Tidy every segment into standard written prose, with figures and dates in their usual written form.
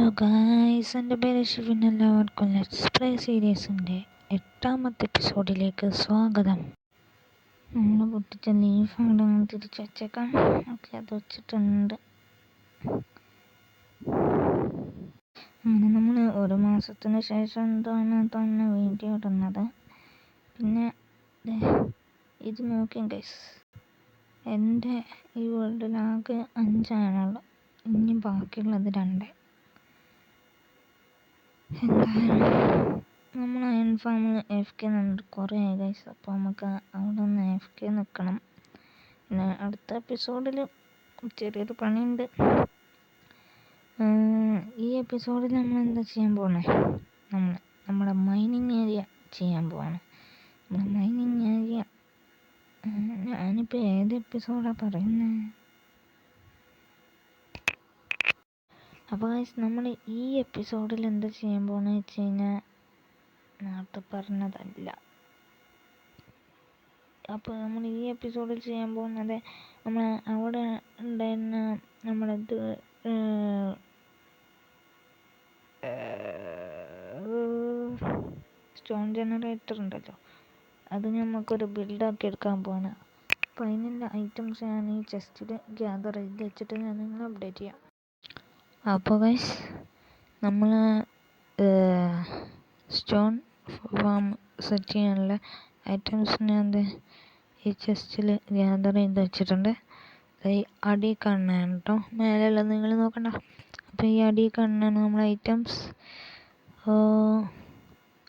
Hello guys, എൻ്റെ പേര് ഷിവിൻ. എല്ലാവർക്കും ലെറ്റ്സ് പ്ലേ സീരീസിൻ്റെ 8ാമത്തെ എപ്പിസോഡിലേക്ക് സ്വാഗതം. നമ്മൾ പൊട്ടിച്ച ലീഫ് അവിടെ തിരിച്ചു വച്ചേക്കാം. ഓക്കെ, അത് വെച്ചിട്ടുണ്ട്. അങ്ങനെ നമ്മൾ 1 മാസത്തിന് ശേഷം എന്താണ് വീഡിയോ ഇടുന്നത്. പിന്നെ ഇത് നോക്കിയും ഗൈസ്, എൻ്റെ ഈ വേൾഡിലാകെ 5 ആണുള്ളത്. ഇനി ബാക്കിയുള്ളത് 2. എന്തായാലും നമ്മൾ അയൺ ഫാമിൽ AFK നിന്നിട്ട് കുറേ ആയി ഗൈസ്. അപ്പോൾ നമുക്ക് അവിടെ നിന്ന് AFK നിൽക്കണം. പിന്നെ അടുത്ത എപ്പിസോഡിൽ ചെറിയൊരു പണിയുണ്ട്. ഈ എപ്പിസോഡിൽ നമ്മൾ എന്താ ചെയ്യാൻ പോകുന്നത്? നമ്മുടെ മൈനിങ് ഏരിയ ചെയ്യാൻ പോവാണ്. നമ്മുടെ മൈനിങ് ഏരിയ ഞാനിപ്പോൾ ഏത് എപ്പിസോഡാണ് പറയുന്നത്? അപ്പോൾ ഗൈസ്, നമ്മൾ ഈ എപ്പിസോഡിൽ എന്താ ചെയ്യാൻ പോകുന്നത് വെച്ച് കഴിഞ്ഞാൽ നേരത്തെ പറഞ്ഞതല്ല. അപ്പോൾ നമ്മൾ ഈ എപ്പിസോഡിൽ ചെയ്യാൻ പോകുന്നത്, നമ്മൾ അവിടെ ഉണ്ടായിരുന്ന നമ്മളത് സ്റ്റോൺ ജനറേറ്റർ ഉണ്ടല്ലോ, അത് നമുക്കൊരു ബിൽഡാക്കി എടുക്കാൻ പോവാണ്. അപ്പോൾ അതിനുള്ള ഐറ്റംസ് ഞാൻ ഈ ചെസ്റ്റിൽ ഗ്യാദർ ചെയ്ത് വെച്ചിട്ട് ഞാൻ നിങ്ങളെ അപ്ഡേറ്റ് ചെയ്യാം. അപ്പോൾ ഗൈസ്, നമ്മൾ സ്റ്റോൺ ഫാം സെറ്റ് ചെയ്യാനുള്ള ഐറ്റംസ് ഞാൻ ഈ ചെസ്റ്റിൽ ഗ്യാദർ ചെയ്ത് വെച്ചിട്ടുണ്ട്. ഈ അടി കാണാണ് കേട്ടോ, മേലെയുള്ളത് നിങ്ങൾ നോക്കണ്ട. അപ്പോൾ ഈ അടി കാണാണ് നമ്മളെ ഐറ്റംസ്.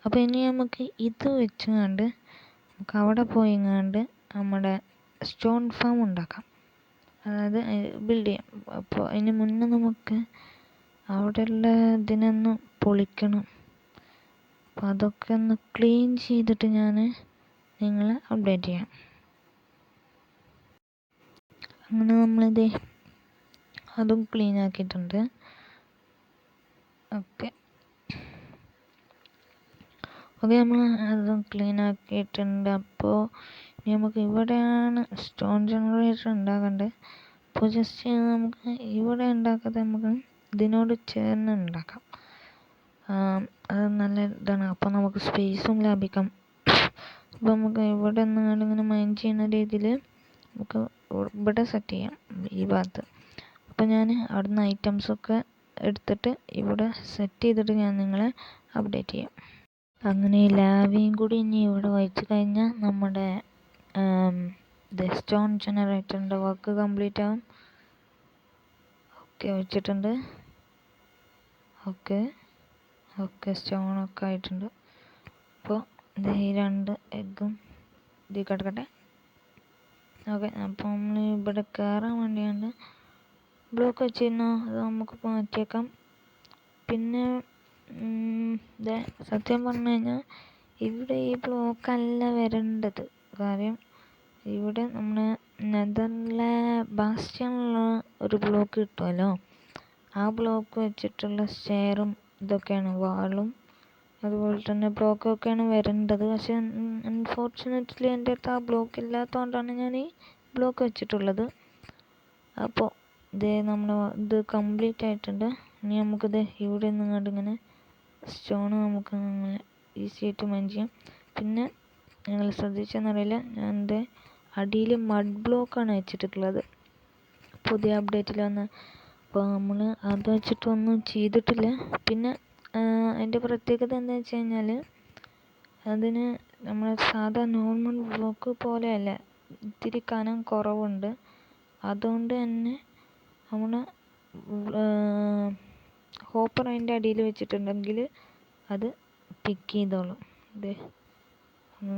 അപ്പോൾ ഇനി നമുക്ക് ഇത് വെച്ചുകൊണ്ട് നമുക്ക് അവിടെ പോയിങ്ങാണ്ട് നമ്മുടെ സ്റ്റോൺ ഫാം ഉണ്ടാക്കാം, അതായത് ബിൽഡ് ചെയ്യാം. അപ്പോൾ അതിന് മുന്നേ നമുക്ക് അവിടെയുള്ള ഇതിനൊന്ന് പൊളിക്കണം. അപ്പോൾ അതൊക്കെ ഒന്ന് ക്ലീൻ ചെയ്തിട്ട് ഞാൻ നിങ്ങളെ അപ്ഡേറ്റ് ചെയ്യാം. അങ്ങനെ നമ്മളിത് അതും ക്ലീൻ ആക്കിയിട്ടുണ്ട്. ഓക്കെ, നമ്മൾ അതും ക്ലീൻ ആക്കിയിട്ടുണ്ട്. അപ്പോൾ നമുക്ക് ഇവിടെയാണ് സ്റ്റോൺ ജനറേറ്റർ ഉണ്ടാക്കേണ്ടത്. അപ്പോൾ ജസ്റ്റ് നമുക്ക് ഇവിടെ ഉണ്ടാക്കാതെ നമുക്ക് ഇതിനോട് ചേർന്ന് ഉണ്ടാക്കാം. അത് നല്ല ഇതാണ്. അപ്പോൾ നമുക്ക് സ്പേസും ലാഭിക്കാം. അപ്പോൾ നമുക്ക് ഇവിടെ നിന്നിങ്ങനെ മൈൻ ചെയ്യുന്ന രീതിയിൽ നമുക്ക് ഇവിടെ സെറ്റ് ചെയ്യാം, ഈ ഭാഗത്ത്. അപ്പോൾ ഞാൻ അവിടുന്ന് ഐറ്റംസൊക്കെ എടുത്തിട്ട് ഇവിടെ സെറ്റ് ചെയ്തിട്ട് ഞാൻ നിങ്ങളെ അപ്ഡേറ്റ് ചെയ്യാം. അങ്ങനെ ലാവയും കൂടി ഇനി ഇവിടെ വെച്ച് കഴിഞ്ഞാൽ നമ്മുടെ സ്റ്റോൺ ജനറേറ്ററിൻ്റെ വർക്ക് കംപ്ലീറ്റ് ആവും. ഓക്കെ, വെച്ചിട്ടുണ്ട്. ഓക്കെ സ്റ്റോണൊക്കെ ആയിട്ടുണ്ട്. അപ്പോൾ ഈ 2 എഗ്ഗും ഇതിൽ കിടക്കട്ടെ. ഓക്കെ, അപ്പോൾ നമ്മൾ ഇവിടെ കയറാൻ വേണ്ടിയാണ് ബ്ലോക്ക് വെച്ചിരുന്നോ, അത് നമുക്ക് മാറ്റിയേക്കാം. പിന്നെ സത്യം പറഞ്ഞു കഴിഞ്ഞാൽ ഇവിടെ ഈ ബ്ലോക്കല്ല വരേണ്ടത്. കാര്യം ഇവിടെ നമ്മുടെ നെതറിലെ ബാസ്റ്റിനുള്ള ഒരു ബ്ലോക്ക് കിട്ടുമല്ലോ, ആ ബ്ലോക്ക് വെച്ചിട്ടുള്ള സ്റ്റെയറും ഇതൊക്കെയാണ്, വാളും അതുപോലെ തന്നെ ബ്ലോക്കൊക്കെയാണ് വരേണ്ടത്. പക്ഷെ അൺഫോർച്ചുനേറ്റ്ലി എൻ്റെ അടുത്ത് ആ ബ്ലോക്ക് ഇല്ലാത്തതുകൊണ്ടാണ് ഞാൻ ഈ ബ്ലോക്ക് വെച്ചിട്ടുള്ളത്. അപ്പോൾ ഇത് കംപ്ലീറ്റ് ആയിട്ടുണ്ട്. ഇനി നമുക്കിത് ഇവിടെ നിന്നുകൊണ്ട് ഇങ്ങനെ സ്റ്റോണ് നമുക്ക് അങ്ങനെ ഈസി ആയിട്ട് മൈൻ ചെയ്യാം. പിന്നെ നിങ്ങൾ ശ്രദ്ധിച്ചെന്നറിയില്ല, ഞാൻ എൻ്റെ അടിയിൽ മഡ് ബ്ലോക്കാണ് വെച്ചിട്ടുള്ളത് പുതിയ അപ്ഡേറ്റിൽ വന്ന്. അപ്പോൾ നമ്മൾ അത് വെച്ചിട്ടൊന്നും ചെയ്തിട്ടില്ല. പിന്നെ അതിൻ്റെ പ്രത്യേകത എന്താണെന്ന് വെച്ച് കഴിഞ്ഞാൽ, അതിന് നമ്മൾ സാധാ നോർമൽ ബ്ലോക്ക് പോലെയല്ല, ഇത്തിരി കനം കുറവുണ്ട്. അതുകൊണ്ട് തന്നെ നമ്മൾ ഹോപ്പർ അതിൻ്റെ അടിയിൽ വെച്ചിട്ടുണ്ടെങ്കിൽ അത് പിക്ക് ചെയ്തോളും.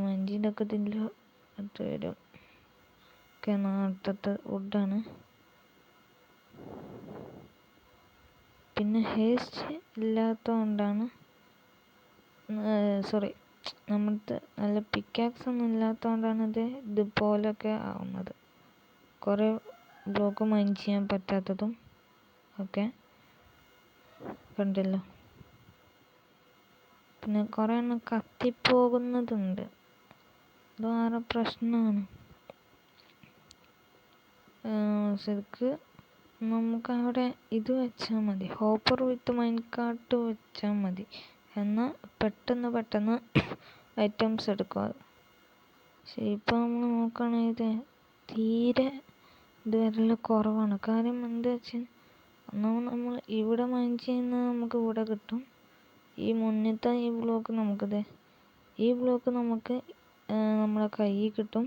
മഞ്ചിൻ്റെ ഇതിൽ അത് വരും. ഒക്കെ നാട്ടത്തെ വുഡാണ്. പിന്നെ ഹേസ്റ്റ് ഇല്ലാത്തതുകൊണ്ടാണ്, നമ്മൾക്ക് നല്ല പിക്കാക്സ് ഒന്നും ഇല്ലാത്തതുകൊണ്ടാണ് ഇതുപോലൊക്കെ ആവുന്നത്. കുറേ ബ്ലോക്ക് മൈൻ ചെയ്യാൻ പറ്റാത്തതും ഒക്കെ കണ്ടല്ലോ. പിന്നെ കുറേ എണ്ണം കത്തിപ്പോകുന്നതുണ്ട്, അത് വേറെ പ്രശ്നമാണ്. ശരിക്ക് നമുക്കവിടെ ഇത് വെച്ചാൽ മതി, ഹോപ്പർ വിത്ത് മൈൻകാർട്ട് വെച്ചാൽ മതി. എന്നാൽ പെട്ടെന്ന് ഐറ്റംസ് എടുക്കുക. പക്ഷേ ഇപ്പം നമ്മൾ നോക്കുകയാണെങ്കിൽ തീരെ ഇത് വരൽ കുറവാണ്. കാര്യം എന്താ വെച്ചാൽ നമ്മൾ ഇവിടെ മൈൻ ചെയ്യുന്നത് നമുക്ക് ഇവിടെ കിട്ടും. ഈ മുന്നത്തെ ഈ ബ്ലോക്ക് ഈ ബ്ലോക്ക് നമുക്ക് നമ്മളെ കയ്യിൽ കിട്ടും.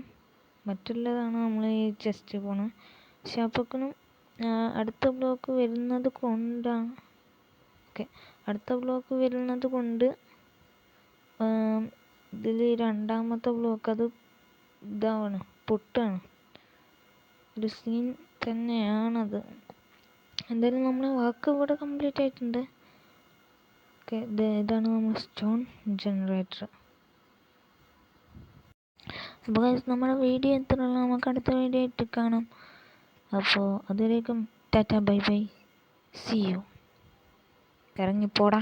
മറ്റുള്ളതാണ് നമ്മൾ ഈ ചെസ്റ്റ് പോണത്. പക്ഷെ അപ്പോഴേക്കും അടുത്ത ബ്ലോക്ക് വരുന്നത് കൊണ്ടാണ് അടുത്ത ബ്ലോക്ക് വരുന്നത് കൊണ്ട് ഇതിൽ രണ്ടാമത്തെ ബ്ലോക്ക് അത് ഇതാണ്, പൊട്ടാണ്. ഒരു സീൻ തന്നെയാണത്. എന്തായാലും നമ്മളെ വർക്ക് ഇവിടെ കംപ്ലീറ്റ് ആയിട്ടുണ്ട്. ഇതാണ് നമ്മൾ സ്റ്റോൺ ജനറേറ്റർ. അപ്പോൾ നമ്മുടെ വീഡിയോ എത്രയുള്ള, നമുക്ക് അടുത്ത വീഡിയോ ആയിട്ട് കാണാം. അപ്പോൾ അതുവരേക്കും tata bye bye, see you. ഇറങ്ങിപ്പോടാ.